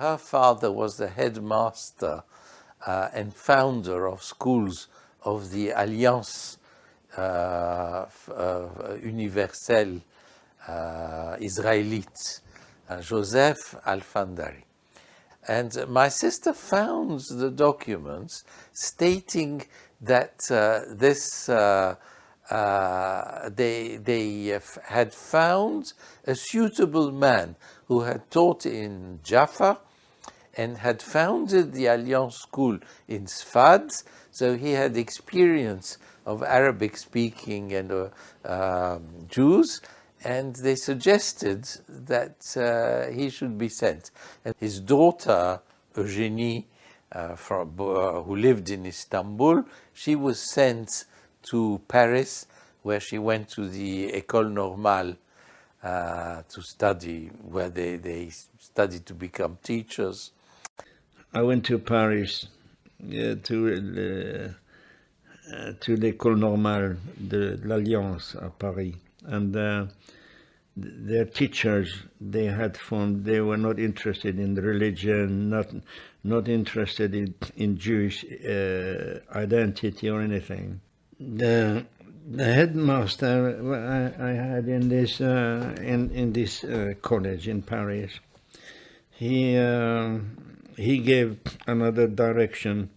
her father was the headmaster and founder of schools of the Alliance Universelle Israélite, Joseph Alfandari. And my sister found the documents stating that they had found a suitable man who had taught in Jaffa and had founded the Alliance School in Sfad, so he had experience of Arabic speaking and Jews, and they suggested that he should be sent. And his daughter, Eugénie, who lived in Istanbul, she was sent to Paris, where she went to the École Normale to study, where they studied to become teachers. I went to Paris to l'École Normale de l'Alliance à Paris, and their teachers, they were not interested in religion, not interested in Jewish identity or anything. The headmaster I had in this college in Paris, he gave another direction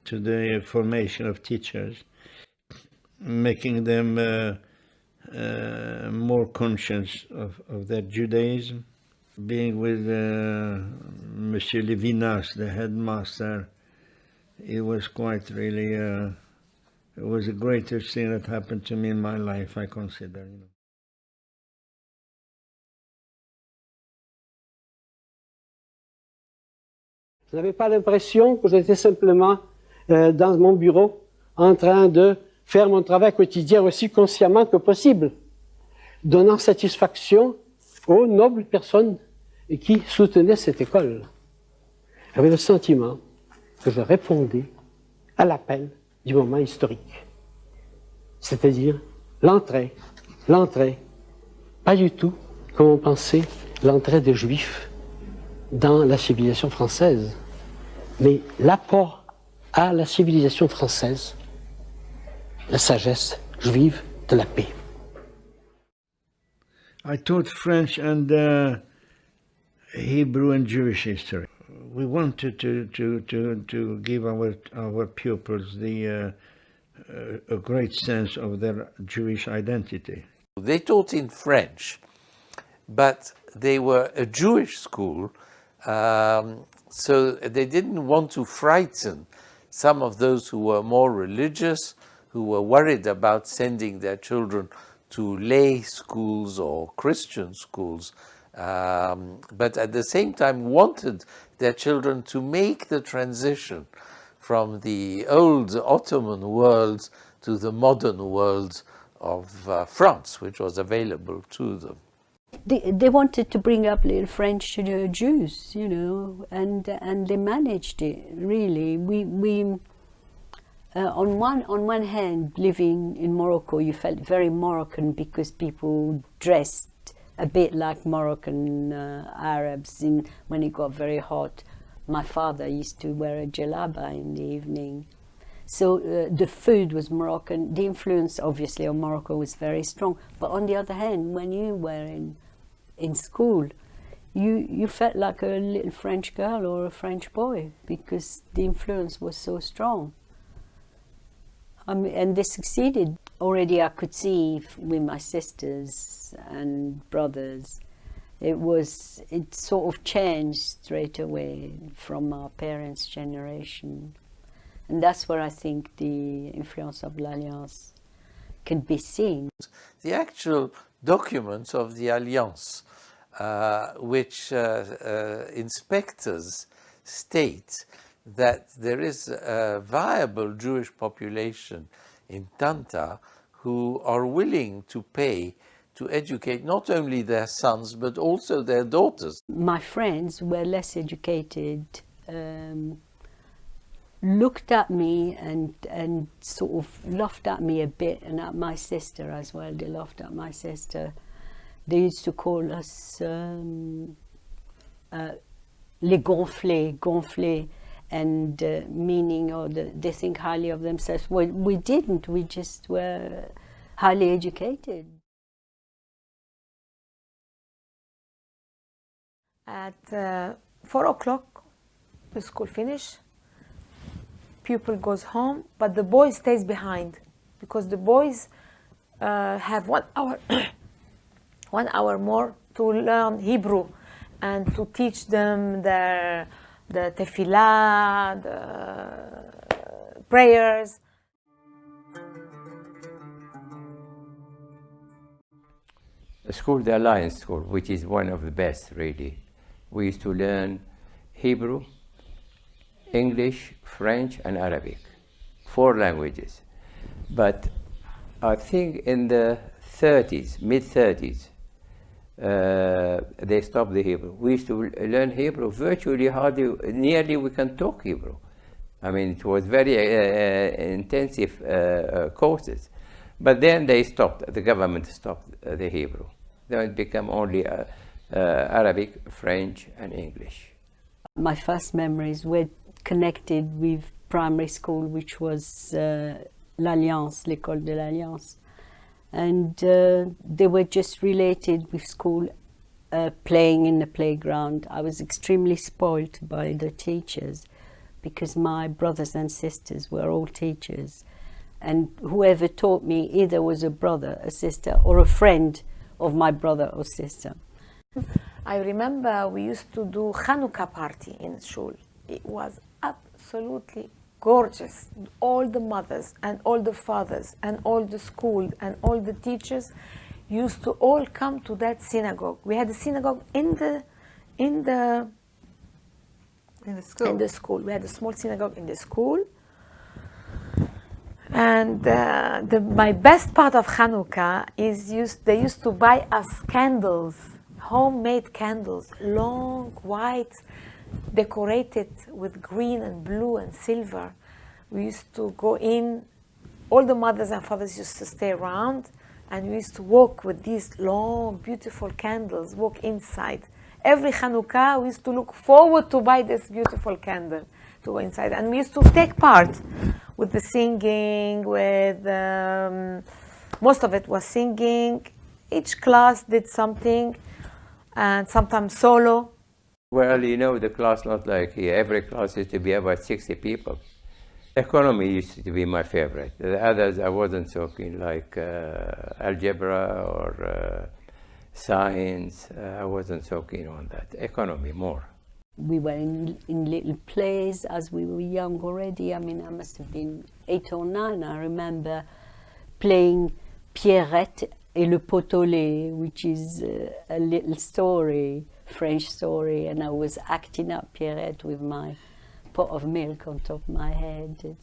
to the formation of teachers, making them more conscious of their Judaism. Being with Monsieur Levinas, the headmaster, it was quite really, it was the greatest thing that happened to me in my life, I consider. Je n'avais pas l'impression que j'étais simplement dans mon bureau en train de faire mon travail quotidien aussi consciemment que possible, donnant satisfaction aux nobles personnes qui soutenaient cette école. J'avais le sentiment que je répondais à l'appel du moment historique, c'est-à-dire l'entrée, pas du tout comme on pensait l'entrée des Juifs dans la civilisation française, mais l'apport à la civilisation française, la sagesse juive de la paix. I taught French and Hebrew and Jewish history. We wanted to give our pupils a great sense of their Jewish identity. They taught in French, but they were a Jewish school, so they didn't want to frighten some of those who were more religious, who were worried about sending their children to lay schools or Christian schools, but at the same time wanted their children to make the transition from the old Ottoman world to the modern world of France, which was available to them. They wanted to bring up little French Jews, you know, and they managed it, really. We on one hand, living in Morocco, you felt very Moroccan because people dressed a bit like Moroccan Arabs. When it got very hot, my father used to wear a jalaba in the evening. So the food was Moroccan. The influence, obviously, of Morocco was very strong. But on the other hand, when you were in school, you felt like a little French girl or a French boy because the influence was so strong. And they succeeded. Already I could see with my sisters and brothers, it sort of changed straight away from our parents' generation. And that's where I think the influence of l'Alliance can be seen. The actual documents of the Alliance, which inspectors state that there is a viable Jewish population in Tanta who are willing to pay to educate not only their sons but also their daughters. My friends were less educated, looked at me and sort of laughed at me a bit, and at my sister as well. They laughed at my sister. They used to call us les gonfler, and meaning, or they think highly of themselves. Well, we didn't. We just were highly educated. At 4 o'clock, the school finish. Pupil goes home, but the boy stays behind because the boys have 1 hour, 1 hour more to learn Hebrew and to teach them the tefillah, the prayers. The school, the Alliance School, which is one of the best, really. We used to learn Hebrew, English, French, and Arabic, 4 languages. But I think in the 30s, mid-30s, they stopped the Hebrew. We used to learn Hebrew virtually nearly we can talk Hebrew. I mean, it was very intensive courses. But then they stopped, the government stopped the Hebrew. Then it became only Arabic, French, and English. My first memories were connected with primary school, which was l'Alliance, l'école de l'Alliance. And they were just related with school, playing in the playground. I was extremely spoiled by the teachers because my brothers and sisters were all teachers. And whoever taught me either was a brother, a sister, or a friend of my brother or sister. I remember we used to do Hanukkah party in school. It was absolutely gorgeous. All the mothers and all the fathers and all the school and all the teachers used to all come to that synagogue. We had a synagogue in the school. In the school. We had a small synagogue in the school. And my best part of Hanukkah is they used to buy us candles, homemade candles, long, white, decorated with green and blue and silver. We used to go in, all the mothers and fathers used to stay around, and we used to walk with these long, beautiful candles, walk inside. Every Hanukkah, we used to look forward to buy this beautiful candle to go inside. And we used to take part with the singing, with most of it was singing. Each class did something, and sometimes solo. Well, you know, the class not like here. Every class used to be about 60 people. Economy used to be my favorite. The others I wasn't so keen, like algebra or science. I wasn't so keen on that. Economy more. We were in little plays as we were young already. I mean, I must have been 8 or 9. I remember playing Pierrette et le pot au lait, which is a little story, French story, and I was acting up Pierrette with my pot of milk on top of my head.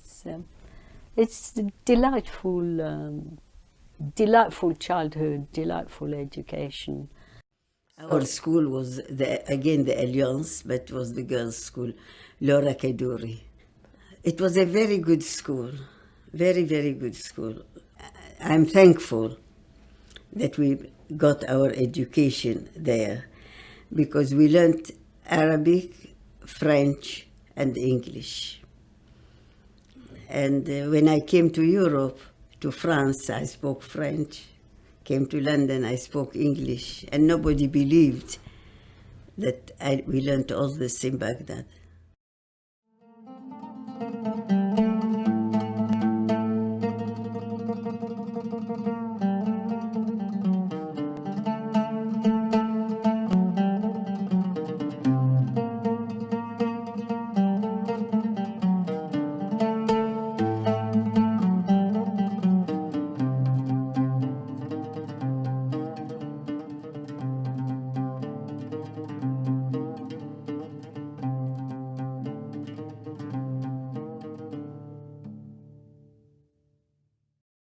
It's delightful, delightful childhood, delightful education. Our school was, again, the Alliance, but it was the girls' school, Laura Kaduri. It was a very good school, very, very good school. I'm thankful that we got our education there because we learned Arabic, French, and English. And when I came to Europe, to France, I spoke French. Came to London, I spoke English, and nobody believed that we learned all this in Baghdad.